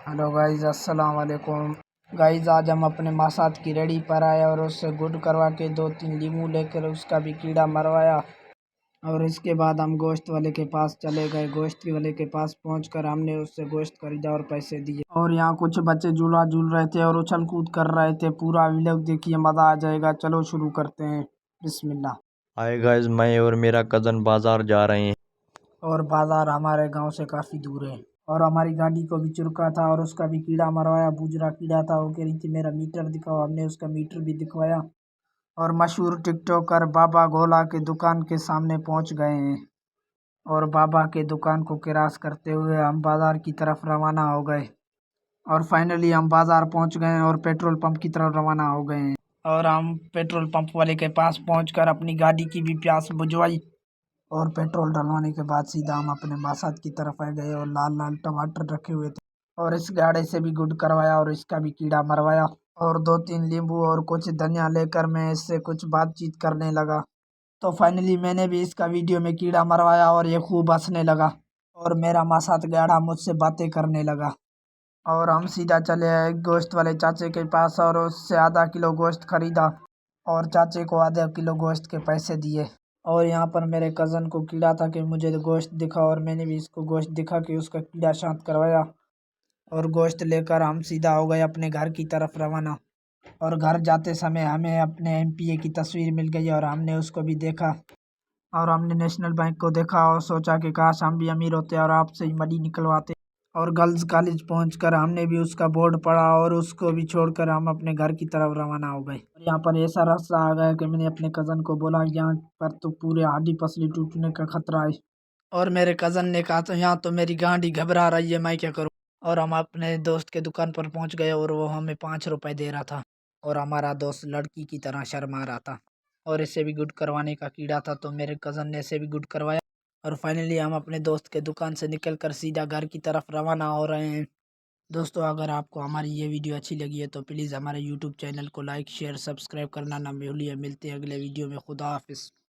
Hello guys, अस्सलाम वालेकुम। Guys आज हम अपने मासात की रेडी पर आए और उससे गुड करवा के 2-3 लीमू लेकर उसका भी कीड़ा मरवाया। और इसके बाद हम गोश्त वाले के पास चले गए। गोश्त वाले के पास पहुंचकर हमने उससे गोश्त खरीदा और पैसे दिए। और यहाँ कुछ बच्चे झूला झूल रहे थे और उछल कूद कर रहे थे। पूरा व्लॉग देखिए, मज़ा आ जाएगा। चलो शुरू करते हैं, बिस्मिल्लाह। हाय गाइस, मैं और मेरा कज़न बाज़ार जा रहे हैं। और बाजार हमारे गांव से काफ़ी दूर है। और हमारी गाड़ी को भी चुरका था और उसका भी कीड़ा मरवाया। बूजरा कीड़ा था। वो कह रही थी मेरा मीटर दिखाओ, हमने उसका मीटर भी दिखवाया। और मशहूर टिकटॉकर बाबा गोला के दुकान के सामने पहुंच गए हैं। और बाबा के दुकान को क्रॉस करते हुए हम बाजार की तरफ रवाना हो गए। और फाइनली हम बाजार पहुंच गए हैं और पेट्रोल पंप की तरफ रवाना हो गए हैं। और हम पेट्रोल पंप वाले के पास पहुंचकर अपनी गाड़ी की भी प्यास बुझवाई। और पेट्रोल डलवाने के बाद सीधा हम अपने मासात की तरफ आ गए और लाल लाल टमाटर रखे हुए थे। और इस गाड़े से भी गुड करवाया और इसका भी कीड़ा मरवाया। और 2-3 नींबू और कुछ धनिया लेकर मैं इससे कुछ बातचीत करने लगा। तो फाइनली मैंने भी इसका वीडियो में कीड़ा मरवाया और ये खूब हंसने लगा। और मेरा मासात गाढ़ा मुझसे बातें करने लगा। और हम सीधा चले आए गोश्त वाले चाचे के पास और उससे आधा किलो गोश्त खरीदा। और चाचे को आधा किलो गोश्त के पैसे दिए। और यहाँ पर मेरे कज़न को कीड़ा था कि मुझे गोश्त दिखा और मैंने भी इसको गोश्त दिखा कि उसका कीड़ा शांत करवाया। और गोश्त लेकर हम सीधा हो गए अपने घर की तरफ रवाना। और घर जाते समय हमें अपने एमपीए की तस्वीर मिल गई और हमने उसको भी देखा। और हमने नेशनल बैंक को देखा और सोचा कि काश हम भी अमीर होते और आपसे ही मनी निकलवाते। और गर्ल्स कॉलेज पहुंचकर हमने भी उसका बोर्ड पढ़ा और उसको भी छोड़कर हम अपने घर की तरफ रवाना हो गए। और यहाँ पर ऐसा रास्ता आ गया कि मैंने अपने कज़न को बोला यहाँ पर तो पूरे हड्डी पसली टूटने का खतरा है। और मेरे कज़न ने कहा तो यहाँ तो मेरी गांडी घबरा रही है, मैं क्या करूँ। और हम अपने दोस्त के दुकान पर पहुँच गए और वो हमें 5 रुपए दे रहा था। और हमारा दोस्त लड़की की तरह शर्मा रहा था। और इसे भी गुड करवाने का कीड़ा था तो मेरे कज़न ने इसे भी गुड करवाया। और फाइनली हम अपने दोस्त के दुकान से निकलकर सीधा घर की तरफ रवाना हो रहे हैं। दोस्तों, अगर आपको हमारी ये वीडियो अच्छी लगी है तो प्लीज़ हमारे यूट्यूब चैनल को लाइक शेयर सब्सक्राइब करना ना भूलिए। मिलते हैं अगले वीडियो में। खुदा हाफिज़।